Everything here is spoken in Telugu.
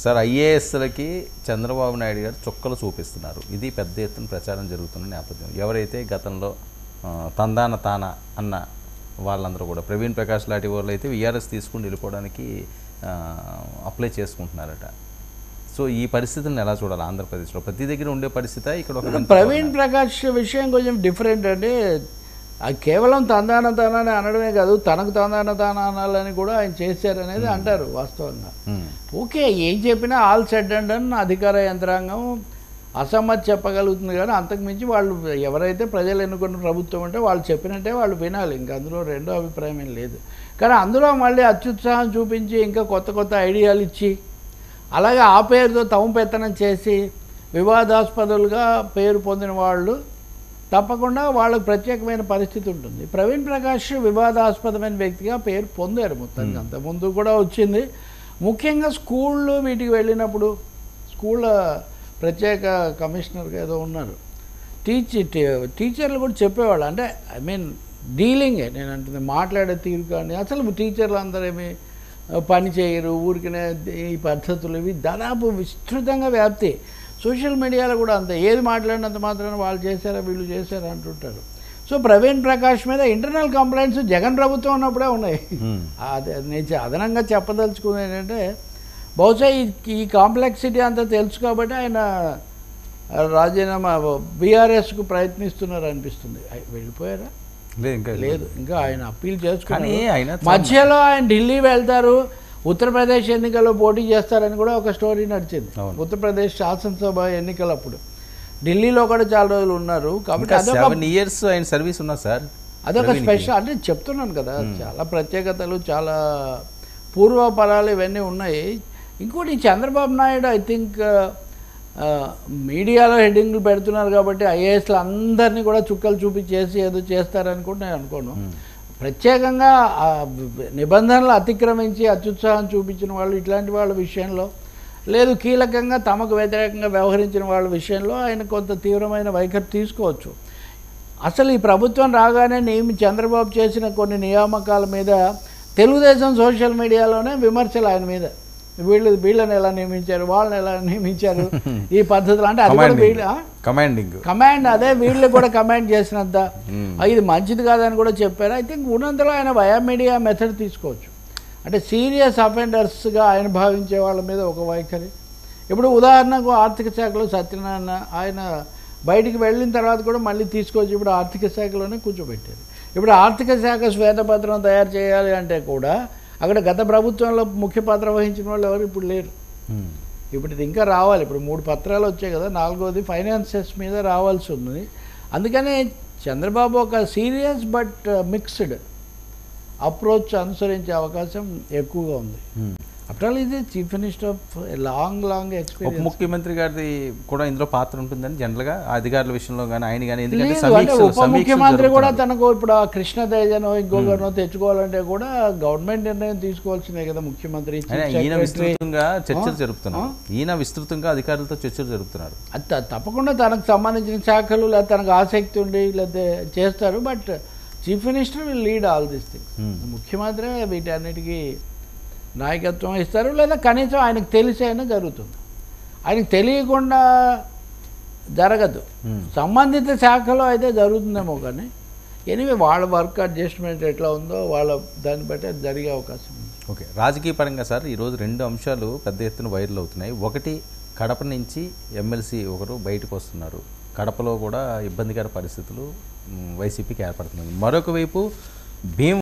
సార్ ఐఏఎస్లకి చంద్రబాబు నాయుడు గారు చుక్కలు చూపిస్తున్నారు. ఇది పెద్ద ఎత్తున ప్రచారం జరుగుతున్న నేపథ్యం. ఎవరైతే గతంలో తందాన తాన అన్న వాళ్ళందరూ కూడా ప్రవీణ్ ప్రకాష్ లాంటి వాళ్ళు అయితే విఆర్ఎస్ తీసుకుని వెళ్ళిపోవడానికి అప్లై చేసుకుంటున్నారట. సో ఈ పరిస్థితులను ఎలా చూడాలి? ఆంధ్రప్రదేశ్లో ప్రతి దగ్గర ఉండే పరిస్థితి ఇక్కడ ఒక ప్రవీణ్ ప్రకాష్ విషయం కొంచెం డిఫరెంట్ అండి. కేవలం తందాన తానని అనడమే కాదు, తనకు తందాన తాన అనాలని కూడా ఆయన చేశారనేది అంటారు వాస్తవంగా. ఓకే, ఏం చెప్పినా ఆల్ సెడ్ అండ్ డన్ అధికార యంత్రాంగం అసమ్మతి చెప్పగలుగుతుంది, కానీ అంతకుమించి వాళ్ళు ఎవరైతే ప్రజలు ఎన్నుకున్న ప్రభుత్వం అంటే వాళ్ళు చెప్పినట్టే వాళ్ళు వినాలి. ఇంక అందులో రెండో అభిప్రాయం ఏం లేదు. కానీ అందులో మళ్ళీ అత్యుత్సాహం చూపించి ఇంకా కొత్త కొత్త ఐడియాలు ఇచ్చి అలాగే ఆ పేరుతో తమ పెత్తనం చేసి వివాదాస్పదులుగా పేరు పొందిన వాళ్ళు తప్పకుండా వాళ్ళకు ప్రత్యేకమైన పరిస్థితి ఉంటుంది. ప్రవీణ్ ప్రకాష్ వివాదాస్పదమైన వ్యక్తిగా పేరు పొందారు మొత్తానికి. అంతకుముందు కూడా వచ్చింది. ముఖ్యంగా స్కూళ్ళు వీటికి వెళ్ళినప్పుడు స్కూళ్ళ ప్రత్యేక కమిషనర్గా ఏదో ఉన్నారు, టీచర్లు కూడా చెప్పేవాళ్ళు. అంటే ఐ మీన్ డీలింగే నేను అంటుంది, మాట్లాడే తీరు కానీ అసలు టీచర్లు అందరూ ఏమి పని చేయరు, ఊరికనే ఈ పద్ధతులు ఇవి దాదాపు విస్తృతంగా వ్యాప్తి. సోషల్ మీడియాలో కూడా అంతే, ఏది మాట్లాడినంత మాత్రాన వాళ్ళు చేశారా వీళ్ళు చేశారా అంటుంటారు. సో ప్రవీణ్ ప్రకాష్ మీద ఇంటర్నల్ కంప్లైంట్స్ జగన్ ప్రభుత్వం ఉన్నప్పుడే ఉన్నాయి. అదే నేను అదనంగా చెప్పదలుచుకుంది ఏంటంటే, బహుశా ఈ కాంప్లెక్సిటీ అంతా తెలుసు కాబట్టి ఆయన రాజీనామా బీఆర్ఎస్కు ప్రయత్నిస్తున్నారు అనిపిస్తుంది. వెళ్ళిపోయారా? లేదు, ఇంకా ఆయన అప్పీల్ చేసుకుని మధ్యలో ఆయన ఢిల్లీ వెళ్తారు, ఉత్తరప్రదేశ్ ఎన్నికల్లో పోటీ చేస్తారని కూడా ఒక స్టోరీ నడిచింది. ఉత్తరప్రదేశ్ శాసనసభ ఎన్నికలప్పుడు ఢిల్లీలో కూడా చాలా రోజులు ఉన్నారు. కాబట్టి ఆయన సర్వీస్ ఉన్నా సార్, అదొక స్పెషల్. అంటే చెప్తున్నాను కదా, చాలా ప్రత్యేకతలు, చాలా పూర్వపరాలు ఇవన్నీ ఉన్నాయి. ఇంకోటి చంద్రబాబు నాయుడు ఐ థింక్ మీడియాలో హెడ్డింగ్లు పెడుతున్నారు కాబట్టి ఐఏఎస్లు అందరినీ కూడా చుక్కలు చూపించేసి ఏదో చేస్తారని కూడా నేను అనుకోను. ప్రత్యేకంగా నిబంధనలు అతిక్రమించి అత్యుత్సాహం చూపించిన వాళ్ళు ఇట్లాంటి వాళ్ళ విషయంలో, లేదు కీలకంగా తమకు వ్యతిరేకంగా వ్యవహరించిన వాళ్ళ విషయంలో ఆయన కొంత తీవ్రమైన వైఖరి తీసుకోవచ్చు. అసలు ఈ ప్రభుత్వం రాగానే చంద్రబాబు చేసిన కొన్ని నియామకాల మీద తెలుగుదేశం సోషల్ మీడియాలోనే విమర్శలు ఆయన మీద, వీళ్ళని ఎలా నియమించారు, వాళ్ళని ఎలా నియమించారు, ఈ పద్ధతులు. అంటే అది కూడా వీళ్ళ కమాండ్, అదే వీళ్ళు కూడా కమాండ్ చేసినంత ఇది మంచిది కాదని కూడా చెప్పారు. ఐ థింక్ ఉన్నంతలో ఆయన వయా మీడియా మెథడ్ తీసుకోవచ్చు. అంటే సీరియస్ అఫెండర్స్గా ఆయన భావించే వాళ్ళ మీద ఒక వైఖరి. ఇప్పుడు ఉదాహరణకు ఆర్థిక శాఖలో సత్యనారాయణ ఆయన బయటికి వెళ్ళిన తర్వాత కూడా మళ్ళీ తీసుకొచ్చి ఇప్పుడు ఆర్థిక శాఖలోనే కూర్చోబెట్టారు. ఇప్పుడు ఆర్థిక శాఖ శ్వేతపత్రం తయారు చేయాలి అంటే కూడా అక్కడ గత ప్రభుత్వంలో ముఖ్య పాత్ర వహించిన వాళ్ళు ఎవరు ఇప్పుడు లేరు. ఇప్పుడు ఇది ఇంకా రావాలి. ఇప్పుడు 3 పత్రాలు వచ్చాయి కదా, 4వది ఫైనాన్సెస్ మీద రావాల్సి ఉంది. అందుకనే చంద్రబాబు ఒక సీరియస్ బట్ మిక్స్డ్ అప్రోచ్ అనుసరించే అవకాశం ఎక్కువగా ఉంది. ఆఫ్టర్ ఆల్ ఇది chief minister of long experience. ముఖ్యమంత్రి గారి కూడా ఇందులో పాత్ర ఉంటుందని జనరల్గా అధికారుల విషయంలో కానీ ఆయన కానీ, ఉప ముఖ్యమంత్రి కూడా తనకు ఇప్పుడు ఆ కృష్ణతేజనో ఇంకొకరినో తెచ్చుకోవాలంటే కూడా గవర్నమెంట్ నిర్ణయం తీసుకోవాల్సిందే కదా ముఖ్యమంత్రి. ఈయన విస్తృతంగా చర్చలు జరుపుతున్నారు, అధికారులతో చర్చలు జరుపుతున్నారు. తప్పకుండా తనకు సంబంధించిన శాఖలు లేదా తనకు ఆసక్తి ఉండి లేదా చేస్తారు. But chief minister will lead all these things. ముఖ్యమంత్రి వీటన్నిటికీ నాయకత్వం ఇస్తారు, లేదా కనీసం ఆయనకు తెలిసి అయినా జరుగుతుంది. ఆయనకు తెలియకుండా జరగదు. సంబంధిత శాఖలో అయితే జరుగుతుందేమో, కానీ ఎనివే వాళ్ళ వర్క్ అడ్జస్ట్మెంట్ ఎట్లా ఉందో వాళ్ళ దాన్ని బట్టి అది జరిగే అవకాశం ఉంది. ఓకే, రాజకీయ పరంగా సార్ ఈరోజు 2 అంశాలు పెద్ద ఎత్తున వైరల్ అవుతున్నాయి. ఒకటి, కడప నుంచి ఎమ్మెల్సీ ఒకరు బయటకు వస్తున్నారు. కడపలో కూడా ఇబ్బందికర పరిస్థితులు వైసీపీకి ఏర్పడుతున్నాయి. మరొక వైపు